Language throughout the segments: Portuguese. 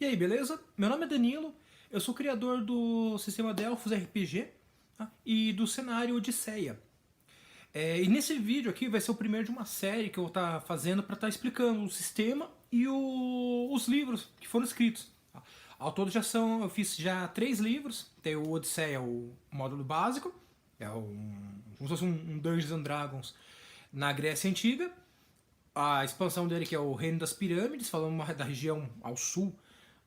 E aí, beleza? Meu nome é Danilo, eu sou criador do sistema Delphos RPG, tá? E do cenário Odisseia. E nesse vídeo aqui vai ser o primeiro de uma série que eu vou estar fazendo para estar explicando o sistema e os livros que foram escritos. Tá? Ao todo eu fiz já 3 livros. Tem o Odisseia, o módulo básico, como se fosse um Dungeons and Dragons na Grécia Antiga. A expansão dele, que é o Reino das Pirâmides, falando da região ao sul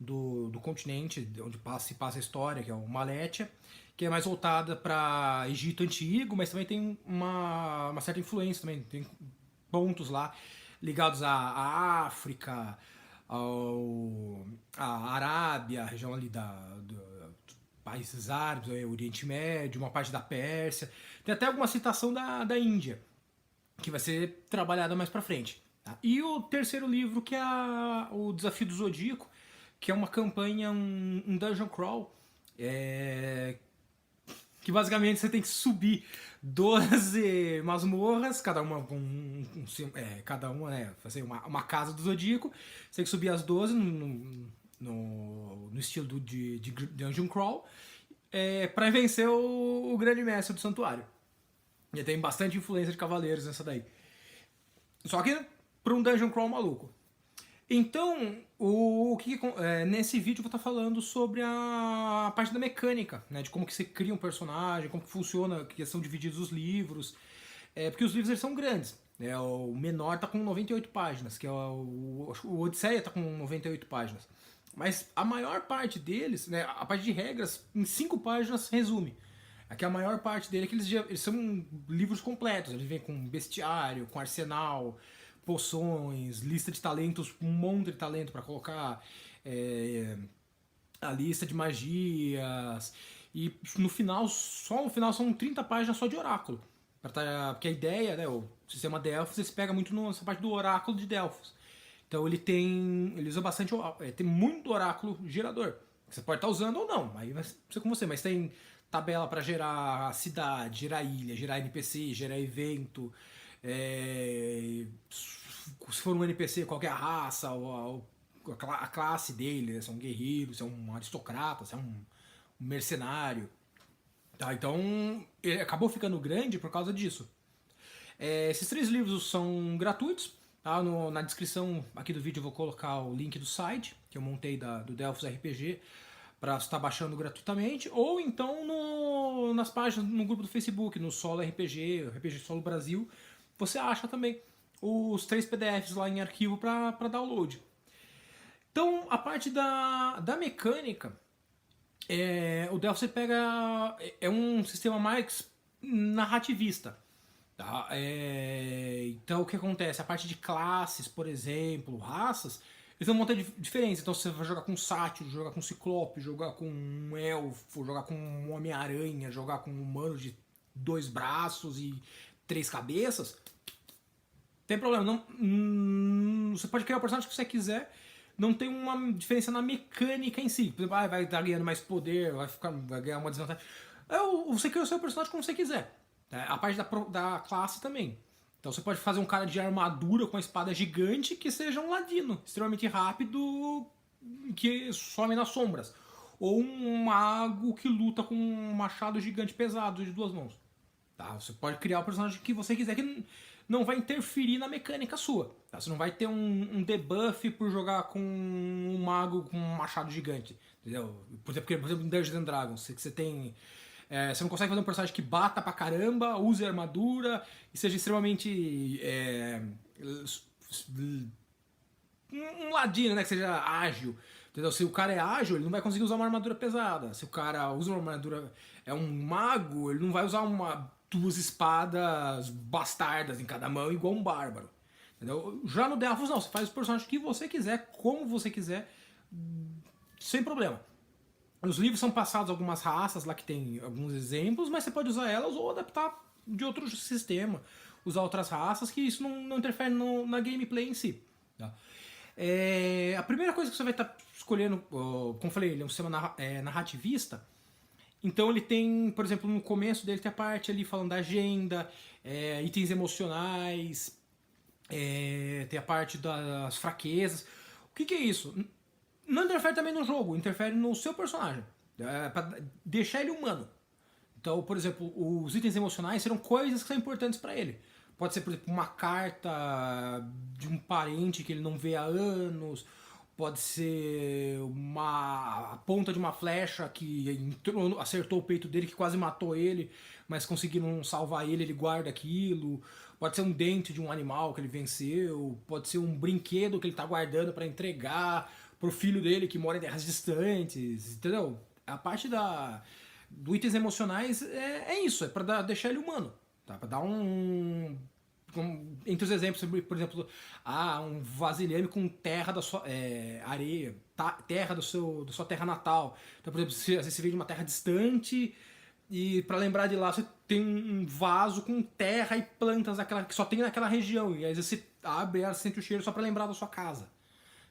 do continente, onde se passa a história, que é o Malétia, que é mais voltada para Egito Antigo, mas também tem uma certa influência, também tem pontos lá ligados à África, à Arábia, a região ali dos países árabes, Oriente Médio, uma parte da Pérsia. Tem até alguma citação da Índia, que vai ser trabalhada mais pra frente. Tá? E o terceiro livro, que é o Desafio do Zodíaco, que é uma campanha, um dungeon crawl, que basicamente você tem que subir 12 masmorras, cada uma com fazer uma casa do Zodíaco. Você tem que subir as 12 no estilo de Dungeon Crawl, para vencer o Grande Mestre do Santuário. E tem bastante influência de cavaleiros nessa daí. Só que para um Dungeon Crawl maluco. Então, nesse vídeo eu vou estar falando sobre a parte da mecânica, né, de como que você cria um personagem, como que funciona, que são divididos os livros, porque os livros eles são grandes. Né, o menor está com 98 páginas, que é o Odisseia está com 98 páginas. Mas a maior parte deles, né, a parte de regras, em 5 páginas resume. Aqui a maior parte dele é que eles são livros completos, eles vêm com bestiário, com arsenal, poções, lista de talentos, um monte de talento para colocar, a lista de magias, e no final, só no final são 30 páginas só de oráculo. Porque a ideia, né, o sistema Delphos, ele se pega muito nessa parte do oráculo de Delphos. Então ele usa bastante, tem muito oráculo gerador. Você pode estar usando ou não, aí vai ser com você, mas tem tabela para gerar cidade, gerar ilha, gerar NPC, gerar evento, se for um NPC, qual é a raça, a classe dele, né? Se é um guerreiro, se é um aristocrata, se é um mercenário. Tá? Então ele acabou ficando grande por causa disso. Esses 3 livros são gratuitos. Tá? Na descrição aqui do vídeo eu vou colocar o link do site que eu montei do Delphos RPG para estar baixando gratuitamente, ou então nas páginas, no grupo do Facebook, no Solo RPG, RPG Solo Brasil, você acha também os 3 PDFs lá em arquivo para download. Então, a parte da mecânica, o Delphi pega, um sistema mais narrativista. Tá? Então, o que acontece? A parte de classes, por exemplo, raças, eles vão montar diferença. Então, você vai jogar com sátiro, jogar com ciclope, jogar com um elfo, jogar com um Homem-Aranha, jogar com um humano de 2 braços e 3 cabeças. Tem problema, você pode criar o personagem que você quiser, não tem uma diferença na mecânica em si. Por exemplo, vai estar ganhando mais poder, vai ganhar uma desvantagem. Você cria o seu personagem como você quiser. A parte da classe também. Então você pode fazer um cara de armadura com uma espada gigante que seja um ladino, extremamente rápido, que some nas sombras. Ou um mago que luta com um machado gigante pesado de 2 mãos. Tá? Você pode criar o personagem que você quiser, que não vai interferir na mecânica sua. Tá? Você não vai ter um debuff por jogar com um mago com um machado gigante. Entendeu? Por exemplo, em Dungeons and Dragons, você tem. Você não consegue fazer um personagem que bata pra caramba, use armadura e seja extremamente. Um ladino, né? Que seja ágil. Entendeu? Se o cara é ágil, ele não vai conseguir usar uma armadura pesada. Se o cara usa uma armadura. É um mago, ele não vai usar 2 espadas bastardas em cada mão, igual um bárbaro. Entendeu? Já no Delphos não, você faz o personagem que você quiser, como você quiser, sem problema. Os livros são passados algumas raças lá que tem alguns exemplos, mas você pode usar elas ou adaptar de outro sistema, usar outras raças, que isso não interfere na gameplay em si. Tá? A primeira coisa que você vai estar escolhendo, como eu falei, ele é um sistema narrativista. Então ele tem, por exemplo, no começo dele tem a parte ali falando da agenda, itens emocionais, tem a parte das fraquezas. O que é isso? Não interfere também no jogo, interfere no seu personagem. Pra deixar ele humano. Então, por exemplo, os itens emocionais serão coisas que são importantes para ele. Pode ser, por exemplo, uma carta de um parente que ele não vê há anos. Pode ser a ponta de uma flecha que entrou, acertou o peito dele, que quase matou ele, mas conseguiram salvar ele, ele guarda aquilo. Pode ser um dente de um animal que ele venceu. Pode ser um brinquedo que ele está guardando para entregar pro filho dele que mora em terras distantes. Entendeu? A parte do itens emocionais é isso, é para deixar ele humano. Tá? Para dar entre os exemplos, por exemplo, um vasilhame com terra da sua areia, terra da sua terra natal. Então, por exemplo, se às vezes você vem de uma terra distante e para lembrar de lá você tem um vaso com terra e plantas que só tem naquela região. E às vezes você abre e sente o cheiro só para lembrar da sua casa.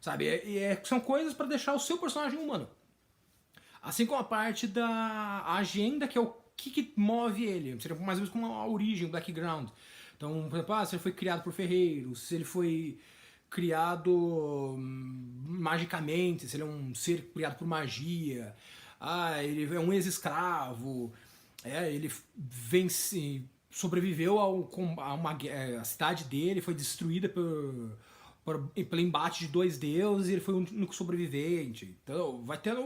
Sabe? São coisas para deixar o seu personagem humano. Assim como a parte da agenda, que é o que move ele. Seria mais ou menos como a origem, o background. Então, por exemplo, se ele foi criado por ferreiros, se ele foi criado magicamente, se ele é um ser criado por magia, ele é um ex-escravo, ele sobreviveu a cidade dele foi destruída pelo embate de dois deuses e ele foi o único sobrevivente. Então, vai tendo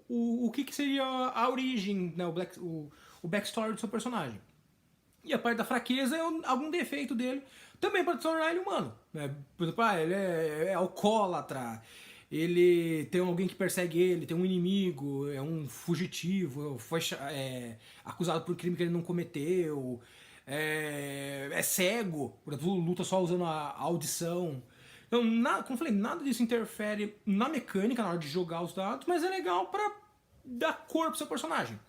o que seria a origem, né, o backstory do seu personagem. E a parte da fraqueza é algum defeito dele, também para tornar ele humano. Né? Por exemplo, ele é alcoólatra, ele tem alguém que persegue ele, tem um inimigo, é um fugitivo, foi acusado por crime que ele não cometeu, é cego, por exemplo, luta só usando a audição. Então, como eu falei, nada disso interfere na mecânica na hora de jogar os dados, mas é legal para dar cor pro seu personagem.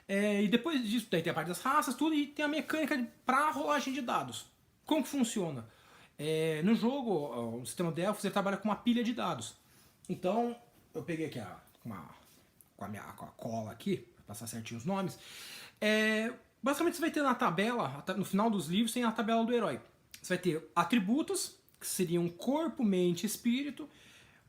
E depois disso, daí tem a parte das raças, tudo, e tem a mecânica para rolagem de dados. Como que funciona? No jogo, o sistema Delphos ele trabalha com uma pilha de dados. Então, eu peguei aqui com a cola aqui, para passar certinho os nomes. Basicamente, você vai ter na tabela, no final dos livros, tem a tabela do herói. Você vai ter atributos, que seriam corpo, mente e espírito.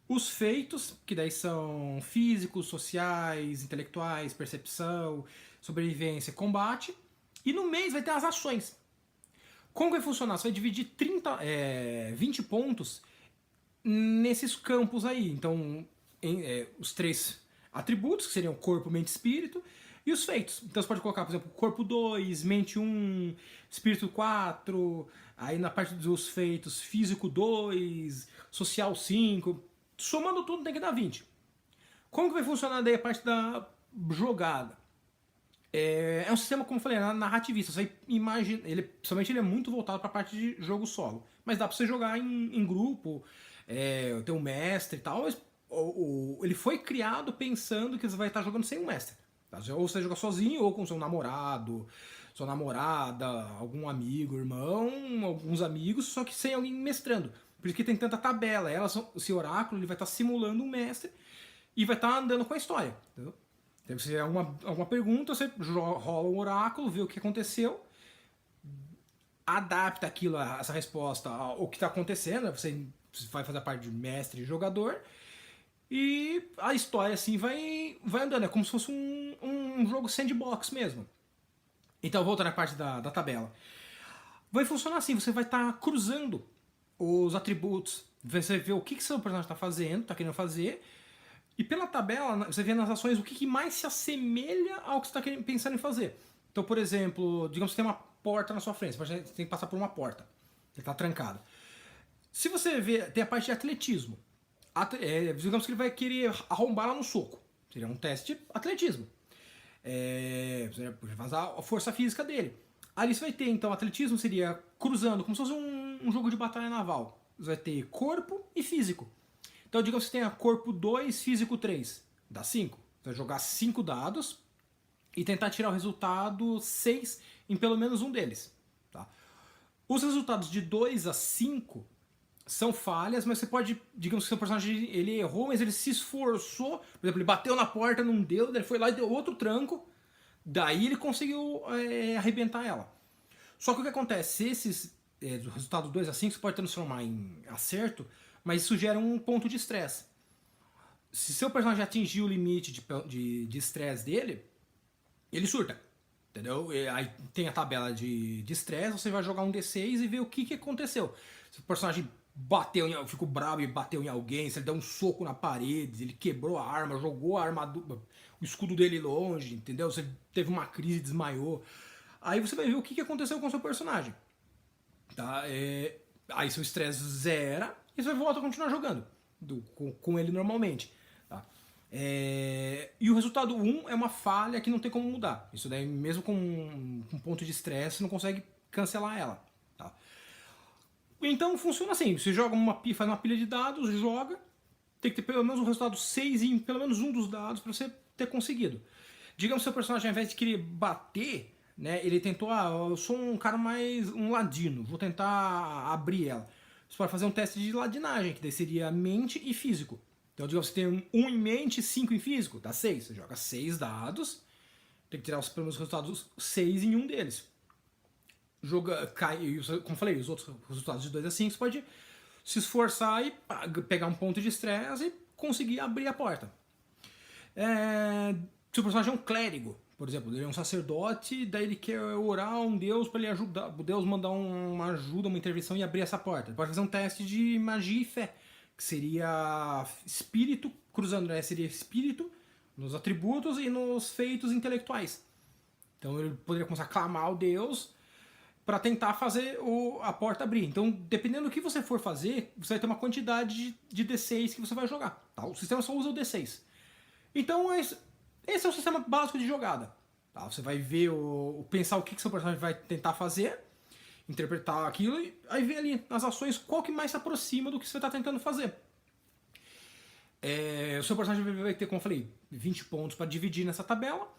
Os feitos, que daí são físicos, sociais, intelectuais, percepção, sobrevivência, combate. E no mês vai ter as ações. Como vai funcionar? Você vai dividir 20 pontos nesses campos aí. Então, os 3 atributos, que seriam corpo, mente e espírito, e os feitos. Então você pode colocar, por exemplo, corpo 2, mente 1, espírito 4, aí na parte dos feitos, físico 2, social 5... Somando tudo tem que dar 20. Como que vai funcionar daí a parte da jogada? É um sistema, como eu falei, narrativista. Você imagina, somente ele é muito voltado para a parte de jogo solo. Mas dá para você jogar em grupo, ter um mestre e tal. Mas, ele foi criado pensando que você vai estar jogando sem um mestre. Tá? Ou você joga sozinho, ou com seu namorado, sua namorada, algum amigo, irmão, alguns amigos, só que sem alguém mestrando. Por isso que tem tanta tabela. Esse oráculo ele vai estar simulando um mestre e vai estar andando com a história. Entendeu? Então, se tiver alguma pergunta, você rola o oráculo, vê o que aconteceu, adapta aquilo, essa resposta ao que está acontecendo. Você vai fazer a parte de mestre e jogador. E a história assim vai andando. É como se fosse um jogo sandbox mesmo. Então, voltando à parte da tabela. Vai funcionar assim, você vai estar cruzando os atributos, você vê o que seu personagem está fazendo, está querendo fazer, e pela tabela você vê nas ações o que mais se assemelha ao que você está pensando em fazer. Então, por exemplo, digamos que tem uma porta na sua frente, você tem que passar por uma porta, ele está trancado. Se você vê, tem a parte de atletismo. Digamos que ele vai querer arrombar lá no soco, seria um teste de atletismo. Você vai fazer a força física dele. Ali você vai ter, então, atletismo seria cruzando, como se fosse um jogo de batalha naval. Você vai ter corpo e físico. Então, digamos que você tenha corpo 2, físico 3. Dá 5. Você vai jogar 5 dados e tentar tirar o resultado 6 em pelo menos um deles. Tá? Os resultados de 2 a 5 são falhas, mas você pode, digamos que seu personagem ele errou, mas ele se esforçou. Por exemplo, ele bateu na porta, não deu, ele foi lá e deu outro tranco. Daí ele conseguiu arrebentar ela. Só que o que acontece? Esses resultados 2 a 5 você pode transformar em acerto, mas isso gera um ponto de estresse. se seu personagem atingir o limite de estresse dele, ele surta. Entendeu? E aí tem a tabela de estresse, você vai jogar um D6 e ver o que aconteceu. Se o personagem ficou bravo e bateu em alguém, se ele deu um soco na parede, ele quebrou a arma, jogou a armadura, o escudo dele longe, entendeu? Se ele teve uma crise, desmaiou. Aí você vai ver o que aconteceu com o seu personagem. Tá? Aí seu estresse zera e você volta a continuar jogando com ele normalmente. Tá? E o resultado 1 é uma falha que não tem como mudar. Isso daí, mesmo com um ponto de estresse, você não consegue cancelar ela. Tá? Então funciona assim: você joga faz uma pilha de dados, joga, tem que ter pelo menos um resultado 6 em pelo menos um dos dados para você ter conseguido. Digamos que seu personagem, ao invés de querer bater, né, ele tentou, eu sou um cara mais um ladino, vou tentar abrir ela. Você pode fazer um teste de ladinagem, que daí seria mente e físico. Então, digamos que você tem um em mente e 5 em físico, dá 6. Você joga 6 dados, tem que tirar os primeiros resultados 6 em um deles. Como eu falei, os outros resultados de 2 a 5, você pode se esforçar e pegar um ponto de estresse e conseguir abrir a porta. Se o personagem é um clérigo, por exemplo, ele é um sacerdote, daí ele quer orar a um deus para ele ajudar, o deus mandar uma ajuda, uma intervenção e abrir essa porta. Ele pode fazer um teste de magia e fé, que seria espírito, cruzando, né? Seria espírito nos atributos e nos feitos intelectuais. Então ele poderia começar a clamar ao deus para tentar fazer a porta abrir. Então, dependendo do que você for fazer, você vai ter uma quantidade de D6 que você vai jogar. Tá? O sistema só usa o D6. Então, esse é o sistema básico de jogada. Tá? Você vai ver, pensar o que seu personagem vai tentar fazer, interpretar aquilo, e aí ver ali nas ações qual que mais se aproxima do que você está tentando fazer. O seu personagem vai ter, como eu falei, 20 pontos para dividir nessa tabela.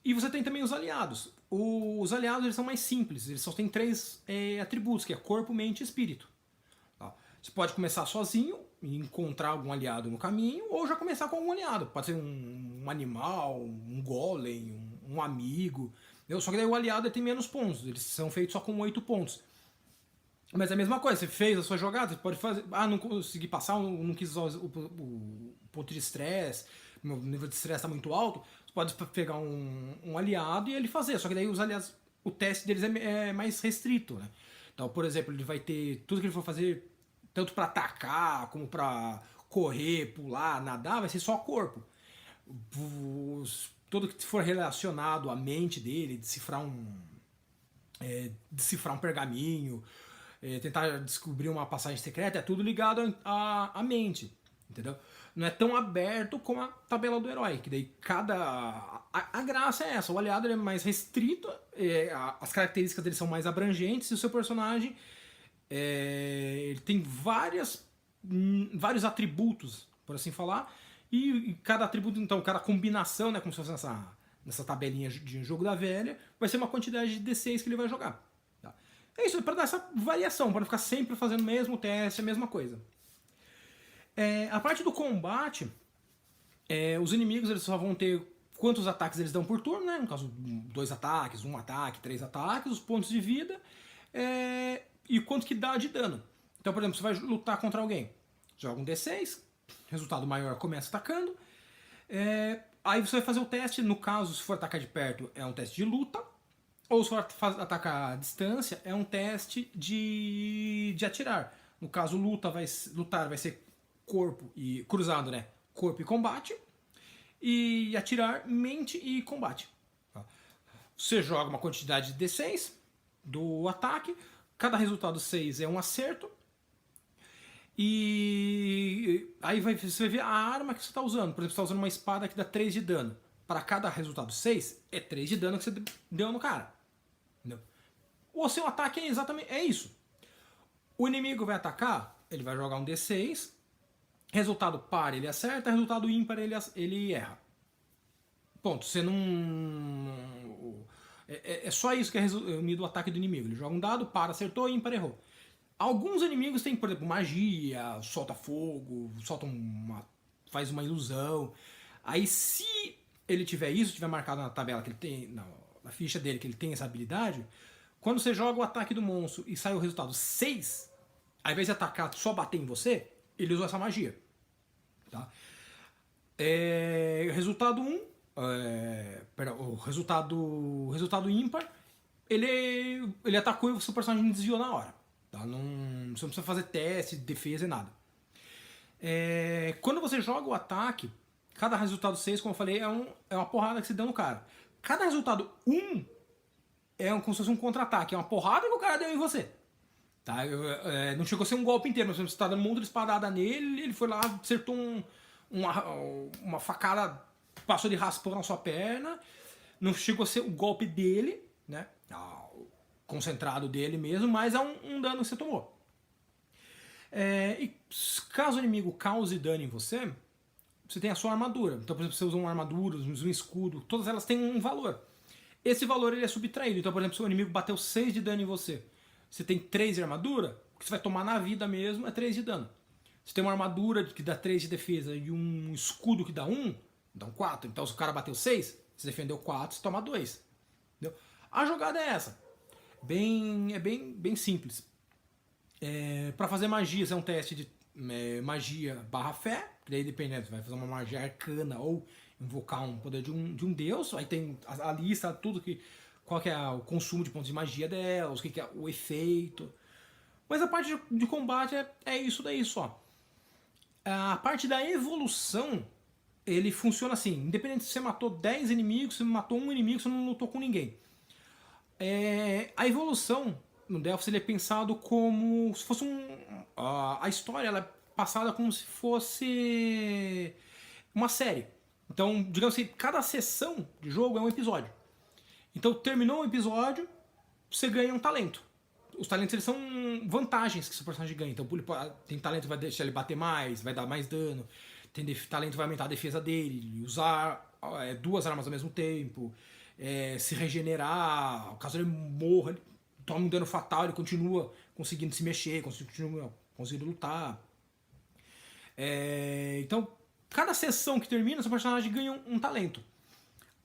E você tem também os aliados. Os aliados eles são mais simples, eles só têm 3 atributos, que é corpo, mente e espírito. Tá? Você pode começar sozinho e encontrar algum aliado no caminho, ou já começar com algum aliado. Pode ser um animal, um golem, um amigo. Só que daí o aliado tem menos pontos, eles são feitos só com 8 pontos. Mas é a mesma coisa, você fez a sua jogada, você pode fazer. Não consegui passar, não quis usar o ponto de estresse, meu nível de estresse está muito alto. Você pode pegar um aliado e ele fazer. Só que daí os aliados, o teste deles é mais restrito, né? Então, por exemplo, ele vai ter tudo que ele for fazer, tanto para atacar como para correr, pular, nadar, vai ser só corpo. Tudo que for relacionado à mente dele, decifrar um pergaminho, tentar descobrir uma passagem secreta, é tudo ligado à mente, entendeu? Não é tão aberto como a tabela do herói, que daí a graça é essa, o aliado ele é mais restrito, as características dele são mais abrangentes, e o seu personagem ele tem vários atributos, por assim falar, e cada atributo, então, cada combinação, né, como se fosse nessa tabelinha de jogo da velha, vai ser uma quantidade de D6 que ele vai jogar. Tá? É isso, para dar essa variação, para não ficar sempre fazendo o mesmo teste, a mesma coisa. A parte do combate, os inimigos eles só vão ter quantos ataques eles dão por turno, né? No caso, 2 ataques, 1 ataque, 3 ataques, os pontos de vida e quanto que dá de dano. Então, por exemplo, você vai lutar contra alguém, joga um D6, resultado maior começa atacando, aí você vai fazer o teste, no caso, se for atacar de perto, é um teste de luta, ou se for atacar à distância, é um teste de atirar. No caso, lutar vai ser corpo e cruzado, né? Corpo e combate. E atirar, mente e combate. Tá? Você joga uma quantidade de D6 do ataque. Cada resultado 6 é um acerto. E aí você vai ver a arma que você está usando. Por exemplo, você está usando uma espada que dá 3 de dano. Para cada resultado 6, é 3 de dano que você deu no cara. Entendeu? O seu ataque é exatamente isso. O inimigo vai atacar, ele vai jogar um D6. Resultado par ele acerta, resultado ímpar ele erra. Ponto. Você não. É só isso que é resumido o ataque do inimigo. Ele joga um dado, par acertou, ímpar errou. Alguns inimigos têm, por exemplo, magia, solta fogo, faz uma ilusão. Aí se ele tiver isso, tiver marcado na tabela que ele tem, na ficha dele que ele tem essa habilidade, quando você joga o ataque do monstro e sai o resultado 6, ao invés de atacar só bater em você, ele usou essa magia. Tá? Resultado 1, o resultado ímpar, ele atacou e o seu personagem desviou na hora. Tá? Não, você não precisa fazer teste, defesa e nada. Quando você joga o ataque, cada resultado 6, como eu falei, é uma porrada que você deu no cara. Cada resultado 1 como se fosse um contra-ataque, é uma porrada que o cara deu em você. Tá? Não chegou a ser um golpe inteiro, mas você está dando um monte de espadada nele, ele foi lá, acertou uma facada, passou de raspão na sua perna, não chegou a ser o golpe dele, né? O concentrado dele mesmo, mas é um dano que você tomou. E caso o inimigo cause dano em você, você tem a sua armadura. Então, por exemplo, você usa uma armadura, usa um escudo, todas elas têm um valor. Esse valor ele é subtraído. Então, por exemplo, se o inimigo bateu 6 de dano em você, você tem 3 de armadura, o que você vai tomar na vida mesmo é 3 de dano. Você tem uma armadura que dá 3 de defesa e um escudo que dá 1, dá 4. Então, se o cara bateu 6, você defendeu 4, você toma 2. Entendeu? A jogada é essa. Bem simples. Para fazer magia, é um teste de magia barra fé, que daí dependendo, você vai fazer uma magia arcana ou invocar um poder de um deus, aí tem a lista, qual que é o consumo de pontos de magia delas, o que é o efeito. Mas a parte de combate é isso daí só. A parte da evolução, ele funciona assim, independente se você matou 10 inimigos, se você matou um inimigo, você não lutou com ninguém. A evolução no Delphos ele é pensado como se fosse a história ela é passada como se fosse uma série. Então, digamos assim, cada sessão de jogo é um episódio. Então, terminou um episódio, você ganha um talento. Os talentos eles são vantagens que seu personagem ganha. Então, tem talento que vai deixar ele bater mais, vai dar mais dano. Tem talento que vai aumentar a defesa dele, usar 2 armas ao mesmo tempo, se regenerar, caso ele morra, ele toma um dano fatal, ele continua conseguindo se mexer, continua conseguindo lutar. Então, cada sessão que termina, seu personagem ganha um talento.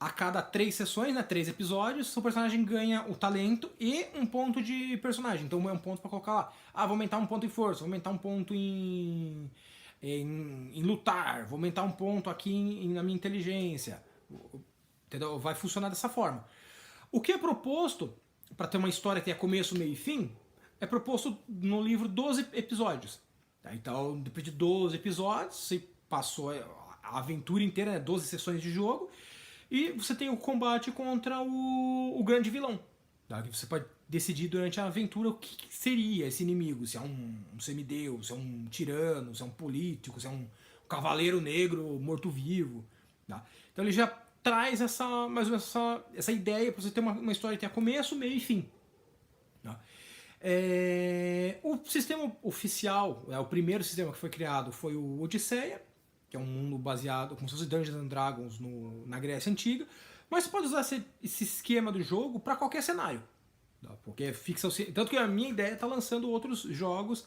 A cada 3 sessões, né, 3 episódios, seu personagem ganha o talento e um ponto de personagem. Então é um ponto pra colocar lá. Vou aumentar um ponto em força, vou aumentar um ponto em lutar, vou aumentar um ponto aqui na minha inteligência. Entendeu? Vai funcionar dessa forma. O que é proposto, para ter uma história que tenha começo, meio e fim, é proposto no livro 12 episódios. Tá? Então, depois de 12 episódios, você passou a aventura inteira, né, 12 sessões de jogo, e você tem o combate contra o grande vilão. Tá? Que você pode decidir durante a aventura o que seria esse inimigo. Se é um semideus, se é um tirano, se é um político, se é um cavaleiro negro morto-vivo. Tá? Então ele já traz mais ou menos essa ideia para você ter uma história que tenha começo, meio e fim. Tá? O sistema oficial, o primeiro sistema que foi criado foi o Odisseia, que é um mundo baseado como se fosse Dungeons and Dragons na Grécia Antiga, mas você pode usar esse esquema do jogo para qualquer cenário. Tá? Porque fixa tanto que a minha ideia é estar lançando outros jogos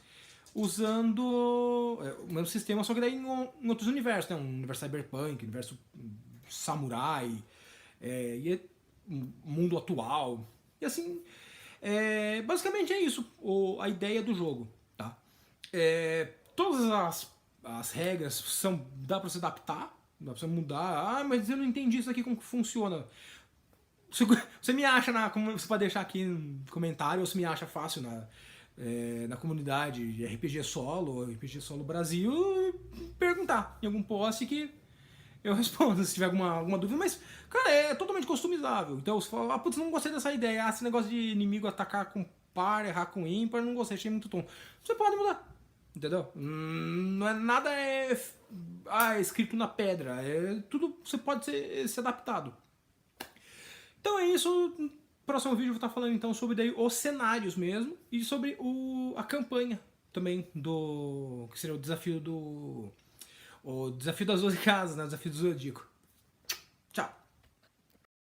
usando o mesmo sistema, só que daí em outros universos, né? Um universo cyberpunk, universo samurai, e mundo atual. E assim, basicamente é isso a ideia do jogo. Tá? Todas as regras dá pra se adaptar, dá pra você mudar. Mas eu não entendi isso aqui, como que funciona. Você me acha como você pode deixar aqui no comentário, ou você me acha fácil na comunidade de RPG Solo, RPG Solo Brasil, e perguntar em algum post que eu respondo se tiver alguma dúvida. Mas, cara, é totalmente customizável. Então, você fala, putz, não gostei dessa ideia. Esse negócio de inimigo atacar com par, errar com ímpar, não gostei, achei muito tom. Você pode mudar. Entendeu? Não é nada escrito na pedra. Tudo você pode ser adaptado. Então é isso. No próximo vídeo eu vou estar falando então sobre daí os cenários mesmo e sobre a campanha também que seria o desafio das 12 casas, né? O desafio do Zodíaco.